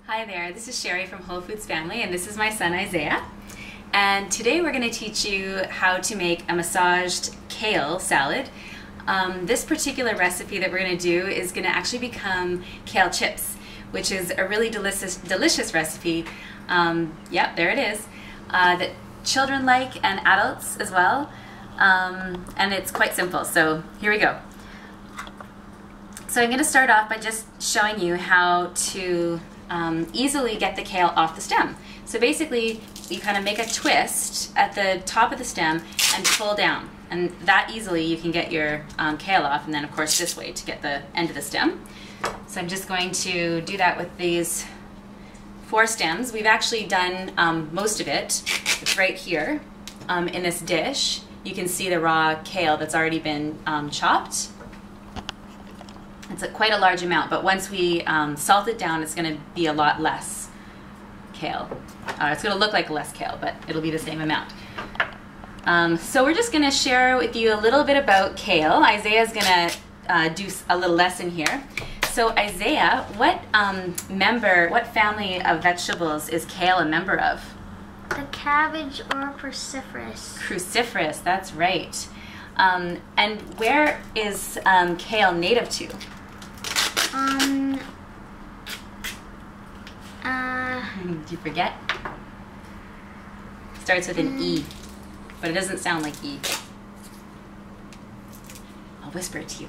Hi there, this is Sherry from Whole Foods Family, and this is my son Isaiah. And today we're going to teach you how to make a massaged kale salad. This particular recipe that we're going to do is going to actually become kale chips, which is a really delicious recipe. Yep, there it is. That children like and adults as well. And it's quite simple, so here we go. So I'm going to start off by just showing you how to easily get the kale off the stem. So basically you kind of make a twist at the top of the stem and pull down, and that easily you can get your kale off, and then of course this way to get the end of the stem. So I'm just going to do that with these 4 stems. We've actually done most of it. It's right here in this dish. You can see the raw kale that's already been chopped. It's quite a large amount, but once we salt it down, it's going to be a lot less kale. It's going to look like less kale, but it'll be the same amount. So we're just going to share with you a little bit about kale. Isaiah's going to do a little lesson here. So Isaiah, what family of vegetables is kale a member of? The cabbage or cruciferous. Cruciferous, that's right. And where is kale native to? Did you forget? Starts with an E, but it doesn't sound like E. I'll whisper it to you.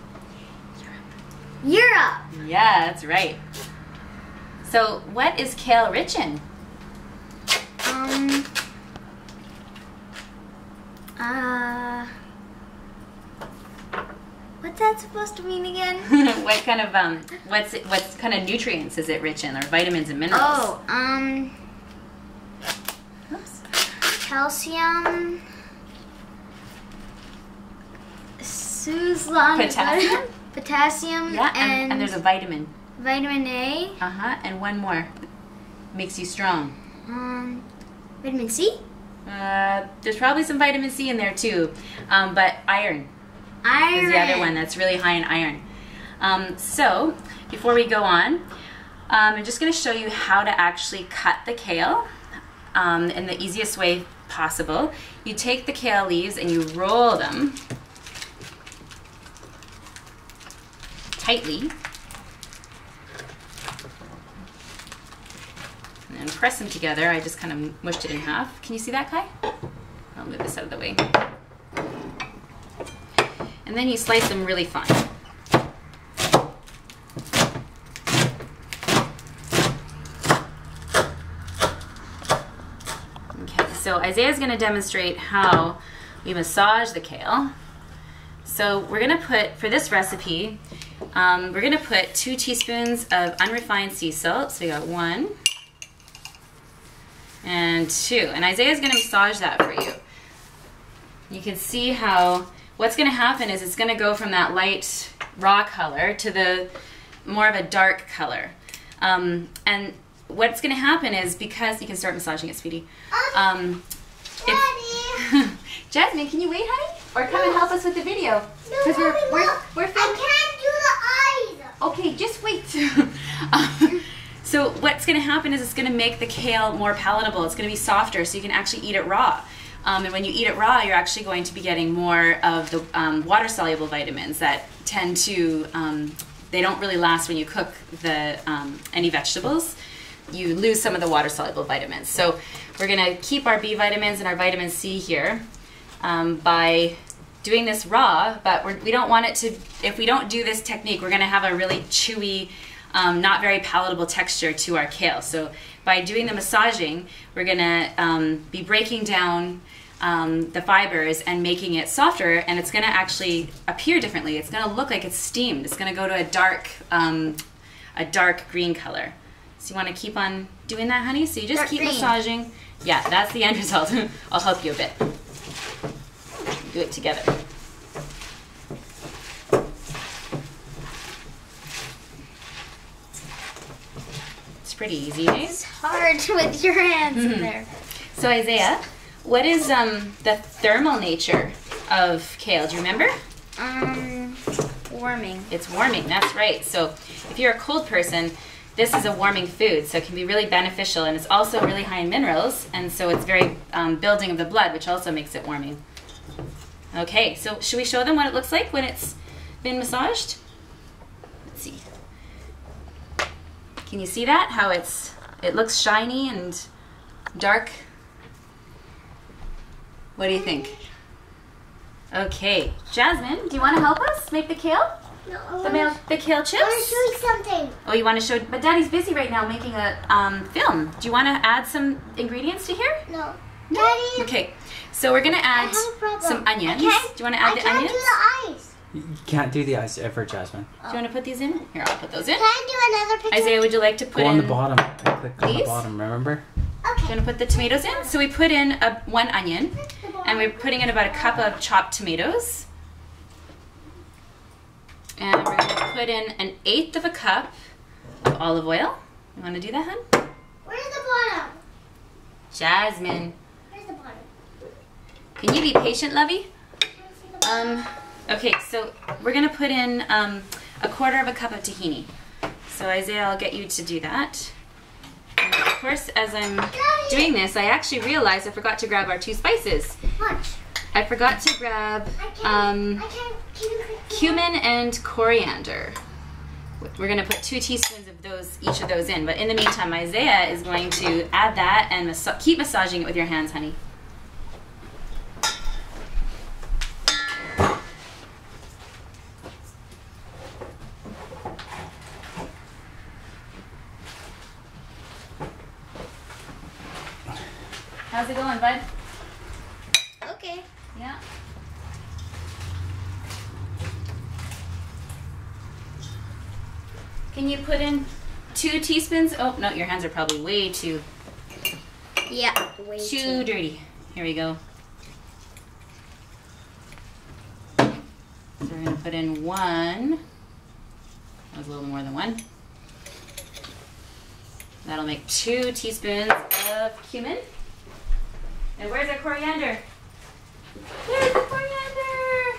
Europe. Yeah, that's right. So what is kale rich in? What's that supposed to mean again? What kind of nutrients is it rich in, or vitamins and minerals? Oh, Oops. Calcium, Potassium? Potassium, Yeah, and there's a vitamin. Vitamin A. And one more. Makes you strong. Vitamin C? There's probably some vitamin C in there too, but iron. Iron Is the other one that's really high in iron. So before we go on, I'm just going to show you how to actually cut the kale in the easiest way possible. You take the kale leaves and you roll them tightly and then press them together. I just kind of mushed it in half. Can you see that, Kai? I'll move this out of the way. And then you slice them really fine. Okay, so Isaiah's going to demonstrate how we massage the kale. So we're going to put, for this recipe, we're going to put 2 teaspoons of unrefined sea salt. So we got 1 and 2. And Isaiah's going to massage that for you. You can see how what's going to happen is it's going to go from that light raw color to the more of a dark color. And what's going to happen is, because you can start massaging it, sweetie. Daddy. Jasmine, can you wait, honey? Or come and help us with the video? No, Because we're filming. I can't do the eyes. Okay, just wait. So what's going to happen is it's going to make the kale more palatable. It's going to be softer, so you can actually eat it raw. And when you eat it raw, you're actually going to be getting more of the water-soluble vitamins that tend to, they don't really last when you cook any vegetables. You lose some of the water-soluble vitamins. So we're going to keep our B vitamins and our vitamin C here by doing this raw, but we don't want it to, if we don't do this technique, we're going to have a really chewy, not very palatable texture to our kale. So by doing the massaging, we're going to be breaking down the fibers and making it softer, and it's going to actually appear differently. It's going to look like it's steamed. It's going to go to a dark green color. So you want to keep on doing that, honey? So you just keep massaging. Yeah, that's the end result. I'll help you a bit. Do it together. It's pretty easy, eh? It's hard with your hands in there. So Isaiah, what is the thermal nature of kale? Do you remember? Warming. It's warming, that's right. So if you're a cold person, this is a warming food, so it can be really beneficial, and it's also really high in minerals, and so it's very building of the blood, which also makes it warming. Okay, so should we show them what it looks like when it's been massaged? Let's see. Can you see that? How it looks shiny and dark? What do you think? Okay, Jasmine, do you want to help us make the kale? No, The kale chips? I want to show you something. Oh, you want to show? But Daddy's busy right now making a film. Do you want to add some ingredients to here? No. Daddy. Okay, so we're gonna add some onions. Do you want to add the onions? I can't do the eyes. You can't do the eyes ever, Jasmine. Do you want to put these in? Here, I'll put those in. Can I do another picture? Isaiah, would you like to put Go in? on the bottom. I clicked on the these? bottom, remember? Do you want to put the tomatoes in? So we put in one onion, and we're putting in about a cup of chopped tomatoes. And we're going to put in 1/8 of a cup of olive oil. You want to do that, hun? Where's the bottom? Jasmine, Where's the bottom? can you be patient, Lovey? I can't see the bottom. Okay, so we're going to put in 1/4 of a cup of tahini. So Isaiah, I'll get you to do that. And of course, as I'm doing this, I actually realized I forgot to grab our 2 spices. Watch. I forgot to grab I can't. cumin and coriander. We're going to put 2 teaspoons of each of those in. But in the meantime, Isaiah is going to add that and keep massaging it with your hands, honey. How's it going, bud? Okay. Yeah. Can you put in 2 teaspoons? Oh, no, your hands are probably way too Yeah. Way too dirty. Here we go. So we're going to put in 1. That was a little more than 1. That'll make 2 teaspoons of cumin. And where's our coriander? Where's the coriander?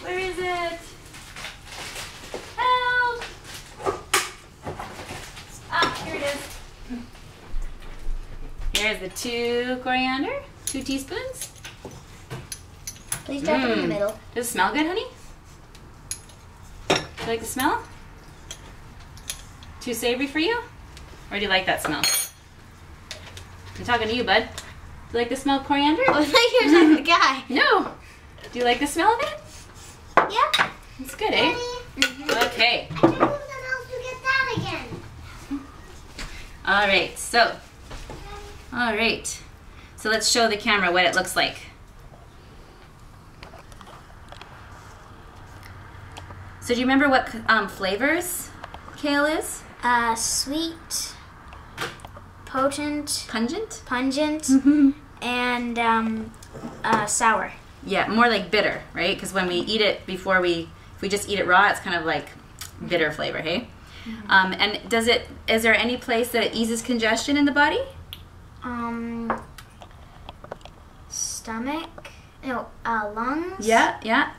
Where is it? Help! Ah, here it is. Here's the 2 coriander, 2 teaspoons. Please drop it in the middle. Does it smell good, honey? Do you like the smell? Too savory for you? Or do you like that smell? I'm talking to you, bud. Do you like the smell of coriander? I thought you were talking to the guy. No. Do you like the smell of it? Yeah. It's good, eh? Okay. I can move the mouse to get that again. All right. So let's show the camera what it looks like. So do you remember what flavors kale is? Sweet, potent, Pungent? and sour. Yeah, more like bitter, right? Because when we eat it if we just eat it raw, it's kind of like bitter flavor, hey? And is there any place that it eases congestion in the body? Stomach, no, lungs. Yeah.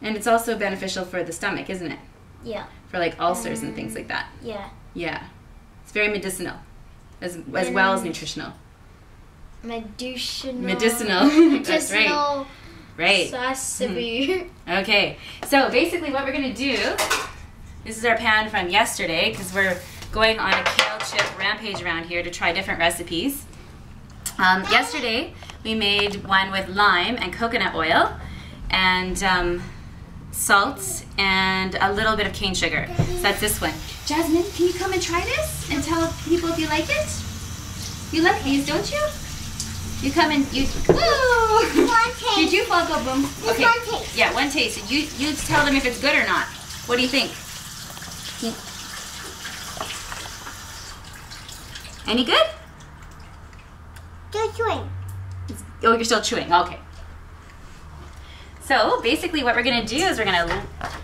And it's also beneficial for the stomach, isn't it? Yeah. For like ulcers and things like that. Yeah. Yeah. It's very medicinal, as well as nutritional. Medicinal. That's right. Right. Sassy. Okay. So basically what we're going to do, this is our pan from yesterday because we're going on a kale chip rampage around here to try different recipes. Yesterday we made one with lime and coconut oil and salt and a little bit of cane sugar. So that's this one. Jasmine, can you come and try this and tell people if you like it? You like these, don't you? You come and you. Woo! One taste. Did you fall, go boom? Just Okay. one taste. Yeah, one taste. You tell them if it's good or not. What do you think? Any good? Still chewing. Oh, you're still chewing. Okay. So basically what we're going to do is we're going to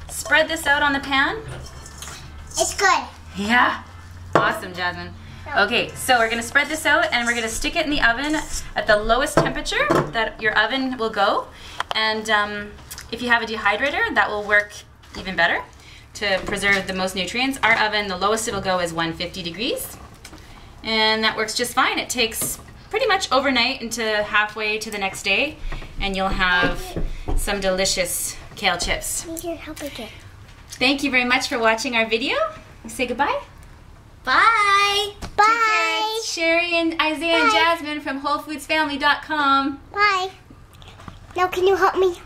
spread this out on the pan. It's good. Yeah. Awesome, Jasmine. Okay, so we're going to spread this out and we're going to stick it in the oven at the lowest temperature that your oven will go. And if you have a dehydrator, that will work even better. to preserve the most nutrients. Our oven, the lowest it'll go is 150 degrees. And that works just fine. It takes pretty much overnight into halfway to the next day, and you'll have some delicious kale chips. Thank you very much for watching our video. Say goodbye. Bye. Bye. It's Sherry and Isaiah and Jasmine from WholeFoodsFamily.com. Bye. Now can you help me?